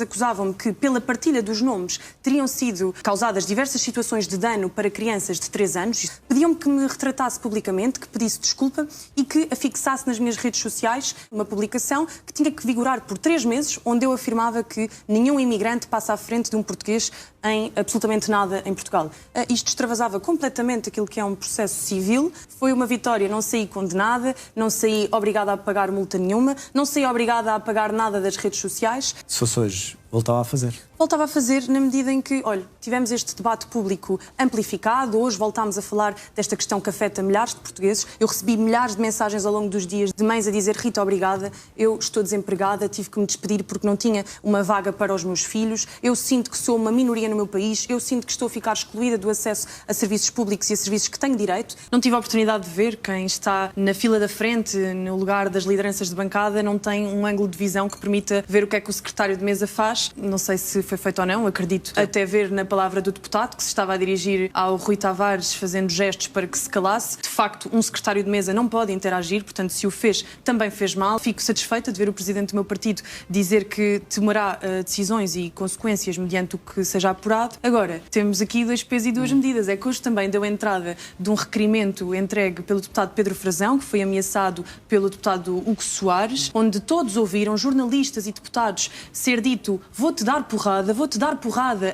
Acusavam-me que, pela partilha dos nomes, teriam sido causadas diversas situações de dano para crianças de 3 anos. Pediam-me que me retratasse publicamente, que pedisse desculpa e que afixasse nas minhas redes sociais uma publicação que tinha que vigorar por 3 meses, onde eu afirmava que nenhum imigrante passa à frente de um português em absolutamente nada em Portugal. Isto extravasava completamente aquilo que é um processo civil. Foi uma vitória, não saí condenada, não saí obrigada a pagar multa nenhuma, não saí obrigada a pagar nada das redes sociais. Se fosse hoje, voltava a fazer? Voltava a fazer na medida em que, olha, tivemos este debate público amplificado, hoje voltámos a falar desta questão que afeta milhares de portugueses. Eu recebi milhares de mensagens ao longo dos dias de mães a dizer: Rita, obrigada, eu estou desempregada, tive que me despedir porque não tinha uma vaga para os meus filhos, eu sinto que sou uma minoria no meu país, eu sinto que estou a ficar excluída do acesso a serviços públicos e a serviços que tenho direito. Não tive a oportunidade de ver quem está na fila da frente, no lugar das lideranças de bancada, não tem um ângulo de visão que permita ver o que é que o secretário de mesa faz. Não sei se foi feito ou não, acredito até ver na palavra do deputado que se estava a dirigir ao Rui Tavares fazendo gestos para que se calasse. De facto, um secretário de mesa não pode interagir, portanto, se o fez, também fez mal. Fico satisfeita de ver o presidente do meu partido dizer que tomará decisões e consequências mediante o que seja apurado. Agora, temos aqui 2 pesos e 2 medidas. É que hoje também deu entrada de um requerimento entregue pelo deputado Pedro Frazão, que foi ameaçado pelo deputado Hugo Soares, onde todos ouviram, jornalistas e deputados, ser dito: vou-te dar porrada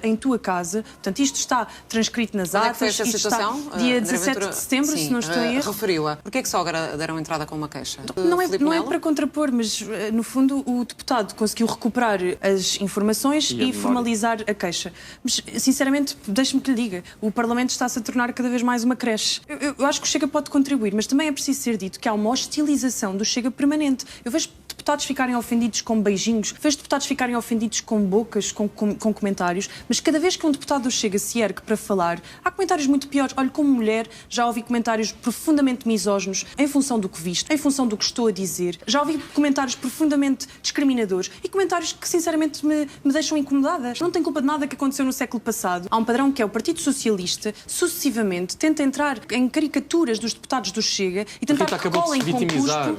em tua casa. Portanto, isto está transcrito nas atas. Foi esta situação? Está dia 17 de setembro, sim, se não estou em erro. Referiu-a. Porquê é que só agora deram entrada com uma queixa? Não é para contrapor, mas, no fundo, o deputado conseguiu recuperar as informações e formalizar a queixa. Mas, sinceramente, deixe-me que lhe diga, o Parlamento está-se a tornar cada vez mais uma creche. Eu acho que o Chega pode contribuir, mas também é preciso ser dito que há uma hostilização do Chega permanente. Eu vejo deputados ficarem ofendidos com beijinhos, vejo deputados ficarem ofendidos com bocas, com comentários, mas cada vez que um deputado do Chega se ergue para falar, há comentários muito piores. Olha, como mulher, já ouvi comentários profundamente misóginos em função do que visto, em função do que estou a dizer. Já ouvi comentários profundamente discriminadores e comentários que, sinceramente, me deixam incomodada. Não tenho culpa de nada que aconteceu no século passado. Há um padrão que é o Partido Socialista, sucessivamente, tenta entrar em caricaturas dos deputados do Chega e tentar que colhem com custo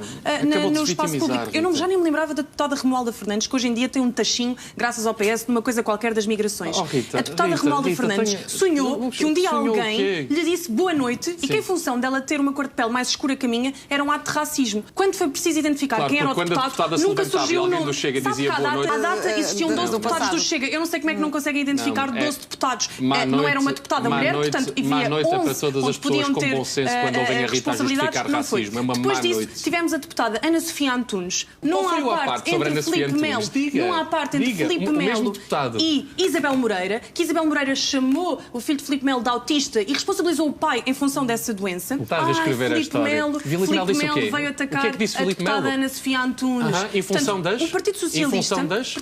no espaço público. Eu já nem me lembrava da deputada Romualda Fernandes, que hoje em dia tem um tachinho, graças ao PS, numa coisa qualquer das migrações. Rita, a deputada Romualda Fernandes sonhou que um dia alguém lhe disse boa noite e que, em função dela ter uma cor de pele mais escura que a minha, era um ato de racismo. Quando foi preciso identificar quem era o deputado, nunca surgiu o nome. Do Chega dizia boa noite. À data existiam 12 deputados do Chega. Eu não sei como é que não conseguem identificar 12 deputados. Não era uma deputada mulher, portanto, havia 11 onde podiam ter responsabilidades. Depois disso, tivemos a deputada Ana Sofia Antunes. Não há parte entre Filipe Melo e Isabel Moreira, que Isabel Moreira chamou o filho de Filipe Melo de autista e responsabilizou o pai em função dessa doença. Está a reescrever a história. Filipe Melo veio atacar a deputada Ana Sofia Antunes. Em função das? O Partido Socialista gosta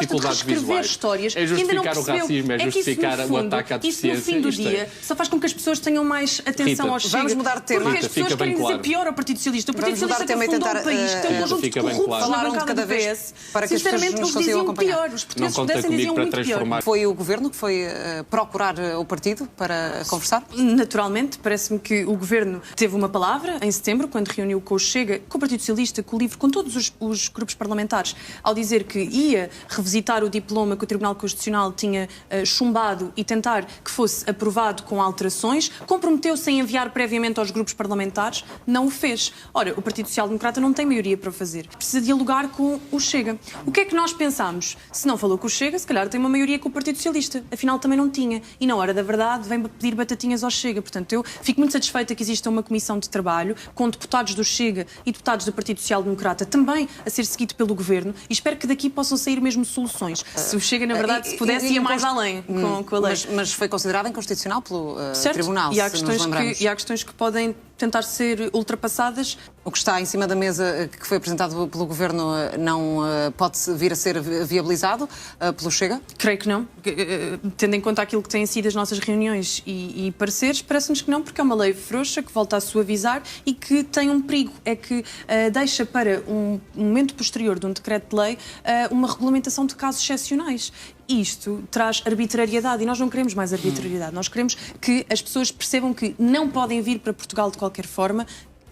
de reescrever histórias. É justificar o racismo, é justificar o ataque à deficiência. Isso, no fim do dia, só faz com que as pessoas tenham mais atenção ao Chega. Vamos mudar de tema. Porque as pessoas querem dizer pior ao Partido Socialista. O Partido Socialista que fundou o país, que tem um conjunto de corruptos na bancada do PS. Sinceramente, eles diziam pior. Os portugueses pudessem diziam muito pior. Foi o Governo que foi procurar o partido para conversar? Naturalmente, parece-me que o Governo teve uma palavra em setembro, quando reuniu com o Chega, com o Partido Socialista, com o LIVRE, com todos os grupos parlamentares, ao dizer que ia revisitar o diploma que o Tribunal Constitucional tinha chumbado e tentar que fosse aprovado com alterações, comprometeu-se em enviar previamente aos grupos parlamentares, não o fez. Ora, o Partido Social Democrata não tem maioria para fazer. Precisa dialogar com o Chega. O que é que nós pensámos? Se não falou com o Chega, se calhar tem uma maioria com o Partido Socialista. Afinal, também não tinha. E na hora da verdade vem pedir batatinhas ao Chega. Portanto, eu fico muito satisfeita que exista uma comissão de trabalho com deputados do Chega e deputados do Partido Social Democrata também a ser seguido pelo Governo e espero que daqui possam sair mesmo soluções. Se o Chega, na verdade, se pudesse, ia mais além com a lei. Mas foi considerado inconstitucional pelo Tribunal, e há questões que podem tentar ser ultrapassadas. O que está em cima da mesa, que foi apresentado pelo Governo, não pode vir a ser viabilizado pelo Chega? Creio que não. Tendo em conta aquilo que têm sido as nossas reuniões e pareceres, parece-nos que não, porque é uma lei frouxa que volta a suavizar e que tem um perigo. É que deixa para um momento posterior de um decreto-de-lei uma regulamentação de casos excepcionais. Isto traz arbitrariedade e nós não queremos mais arbitrariedade. Nós queremos que as pessoas percebam que não podem vir para Portugal de qualquer forma,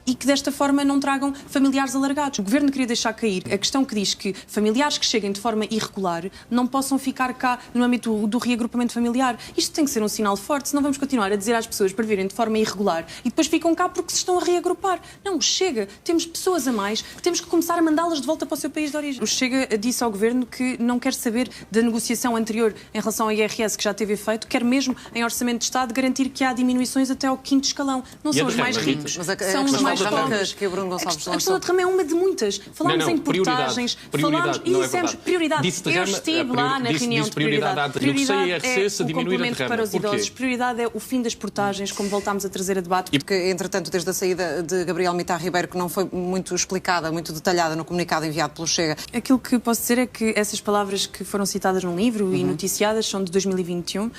e que desta forma não tragam familiares alargados. O Governo queria deixar cair a questão que diz que familiares que cheguem de forma irregular não possam ficar cá no âmbito do reagrupamento familiar. Isto tem que ser um sinal forte, senão vamos continuar a dizer às pessoas para virem de forma irregular e depois ficam cá porque se estão a reagrupar. Não, chega. Temos pessoas a mais que temos que começar a mandá-las de volta para o seu país de origem. O Chega disse ao Governo que não quer saber da negociação anterior em relação ao IRS que já teve efeito, quer mesmo em Orçamento de Estado garantir que há diminuições até ao 5º escalão. Não são os mais ricos, são os mais pobres. A questão da derrama é uma de muitas. Falámos em portagens, falámos e dissemos prioridade. Eu estive lá na reunião de prioridade. Prioridade é o complemento para os idosos. Prioridade é o fim das portagens, como voltámos a trazer a debate. E porque, entretanto, desde a saída de Gabriel Mitar Ribeiro, que não foi muito explicada, muito detalhada no comunicado enviado pelo Chega. Aquilo que posso dizer é que essas palavras que foram citadas num livro e noticiadas são de 2021.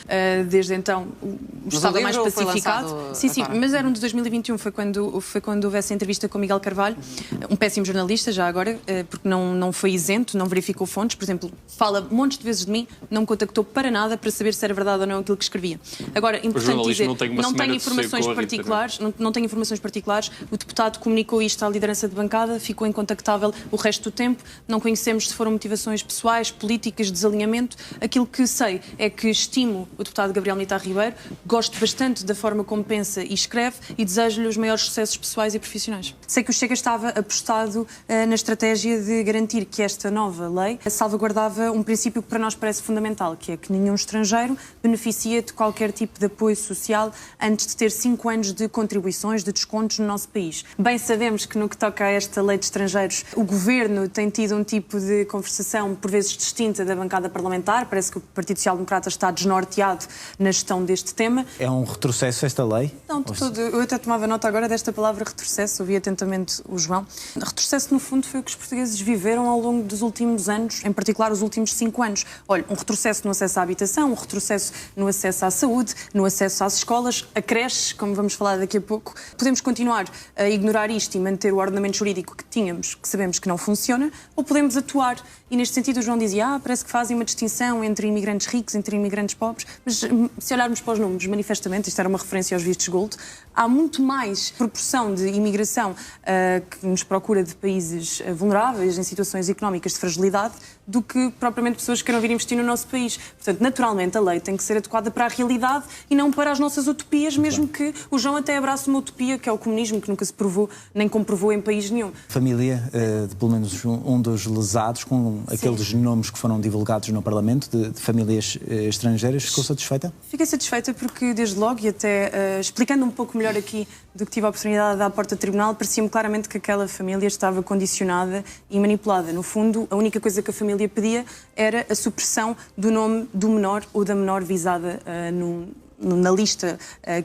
Desde então, o estado é mais pacificado. Sim, mas eram de 2021. Foi quando houve essa entrevista com Miguel Carvalho, um péssimo jornalista, já agora, porque não foi isento, não verificou fontes. Por exemplo, fala montes de vezes de mim, não me contactou para nada para saber se era verdade ou não aquilo que escrevia. Agora, importante dizer, não tenho informações particulares. O deputado comunicou isto à liderança de bancada, ficou incontactável o resto do tempo. Não conhecemos se foram motivações pessoais, políticas, desalinhamento. Aquilo que sei é que estimo o deputado Gabriel Mitar Ribeiro, gosto bastante da forma como pensa e escreve e desejo-lhe os maiores sucessos pessoais e profissionais. Sei que o Chega estava apostado na estratégia de garantir que esta nova lei salvaguardava um princípio que para nós parece fundamental, que é que nenhum estrangeiro beneficia de qualquer tipo de apoio social antes de ter 5 anos de contribuições, de descontos no nosso país. Bem sabemos que no que toca a esta lei de estrangeiros, o Governo tem tido um tipo de conversação por vezes distinta da bancada parlamentar. Parece que o Partido Social Democrata está desnorteado na gestão deste tema. É um retrocesso esta lei? Não, de todo. Eu até tomava nota agora desta palavra retrocesso, ouvi atentamente o João. Retrocesso, no fundo, foi o que os portugueses viveram ao longo dos últimos anos, em particular os últimos 5 anos. Olha, um retrocesso no acesso à habitação, um retrocesso no acesso à saúde, no acesso às escolas, a creches, como vamos falar daqui a pouco. Podemos continuar a ignorar isto e manter o ordenamento jurídico que tínhamos, que sabemos que não funciona, ou podemos atuar. E neste sentido o João dizia, parece que fazem uma distinção entre imigrantes ricos, entre imigrantes pobres, mas se olharmos para os números, manifestamente, isto era uma referência aos vistos gold, há muito mais proporção de imigração que nos procura de países vulneráveis, em situações económicas de fragilidade, do que propriamente pessoas que queiram vir investir no nosso país. Portanto, naturalmente, a lei tem que ser adequada para a realidade e não para as nossas utopias, mesmo que o João até abrace uma utopia, que é o comunismo, que nunca se provou, nem comprovou em país nenhum. Família de pelo menos um dos lesados, com aqueles nomes que foram divulgados no Parlamento, de famílias estrangeiras, ficou satisfeita? Fiquei satisfeita porque, desde logo, e até explicando um pouco melhor aqui do que tive a oportunidade de dar à porta do tribunal, parecia-me claramente que aquela família estava condicionada e manipulada. No fundo, a única coisa que a família pedia era a supressão do nome do menor ou da menor visada na lista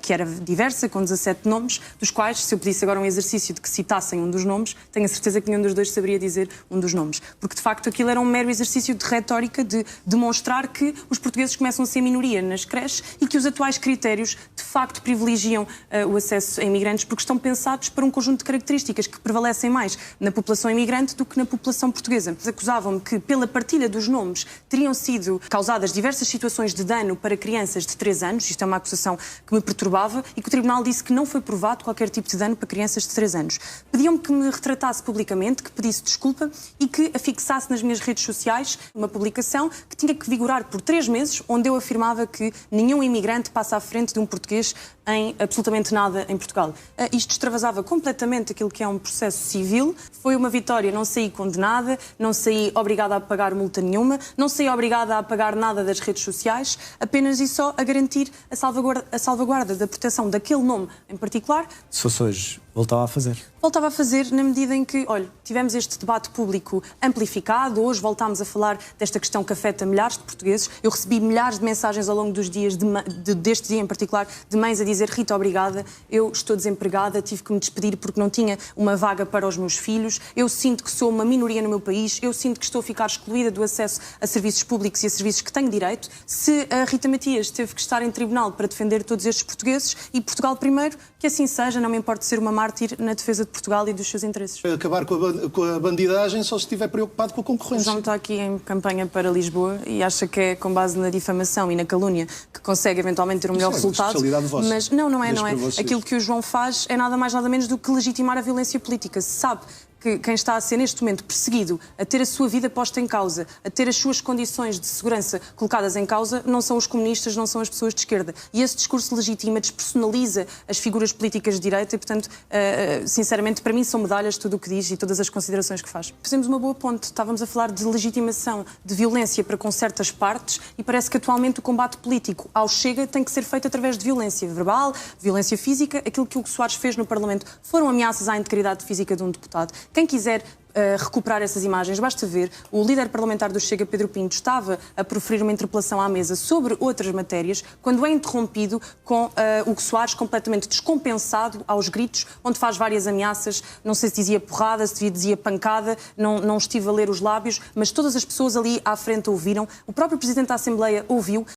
que era diversa, com 17 nomes, dos quais, se eu pedisse agora um exercício de que citassem um dos nomes, tenho a certeza que nenhum dos dois saberia dizer um dos nomes. Porque, de facto, aquilo era um mero exercício de retórica, de demonstrar que os portugueses começam a ser minoria nas creches e que os atuais critérios, de facto, privilegiam o acesso a imigrantes porque estão pensados para um conjunto de características que prevalecem mais na população imigrante do que na população portuguesa. Acusavam-me que, pela partilha dos nomes, teriam sido causadas diversas situações de dano para crianças de 3 anos. Isto é uma acusação que me perturbava e que o Tribunal disse que não foi provado qualquer tipo de dano para crianças de 3 anos. Pediam-me que me retratasse publicamente, que pedisse desculpa e que afixasse nas minhas redes sociais uma publicação que tinha que vigorar por 3 meses, onde eu afirmava que nenhum imigrante passa à frente de um português em absolutamente nada em Portugal. Isto extravasava completamente aquilo que é um processo civil. Foi uma vitória, não saí condenada, não saí obrigada a pagar multa nenhuma, não saí obrigada a pagar nada das redes sociais, apenas e só a garantir a salvaguarda da proteção daquele nome em particular. Se fosse hoje, voltava a fazer? Voltava a fazer na medida em que, olha, tivemos este debate público amplificado, hoje voltámos a falar desta questão que afeta milhares de portugueses. Eu recebi milhares de mensagens ao longo dos dias, deste dia em particular, de mães a dizer: Rita, obrigada, eu estou desempregada, tive que me despedir porque não tinha uma vaga para os meus filhos, eu sinto que sou uma minoria no meu país, eu sinto que estou a ficar excluída do acesso a serviços públicos e a serviços que tenho direito. Se a Rita Matias teve que estar em tribunal para defender todos estes portugueses e Portugal primeiro, que assim seja, não me importa ser uma mártir mártir na defesa de Portugal e dos seus interesses. Acabar com a bandidagem só se estiver preocupado com a O concorrência. João está aqui em campanha para Lisboa e acha que é com base na difamação e na calúnia que consegue eventualmente ter um melhor resultado. Mas não é. Aquilo que o João faz é nada mais nada menos do que legitimar a violência política. Se sabe que quem está a ser neste momento perseguido, a ter a sua vida posta em causa, a ter as suas condições de segurança colocadas em causa, não são os comunistas, não são as pessoas de esquerda. E esse discurso legitima, despersonaliza as figuras políticas de direita e, portanto, sinceramente, para mim são medalhas tudo o que diz e todas as considerações que faz. Fizemos uma boa ponte. Estávamos a falar de legitimação de violência para com certas partes e parece que atualmente o combate político ao Chega tem que ser feito através de violência verbal, violência física. Aquilo que o Hugo Soares fez no Parlamento foram ameaças à integridade física de um deputado. Quem quiser recuperar essas imagens, basta ver, o líder parlamentar do Chega, Pedro Pinto, estava a proferir uma interpelação à mesa sobre outras matérias, quando é interrompido com Hugo Soares completamente descompensado aos gritos, onde faz várias ameaças, não sei se dizia porrada, se dizia pancada, não estive a ler os lábios, mas todas as pessoas ali à frente ouviram, o próprio Presidente da Assembleia ouviu,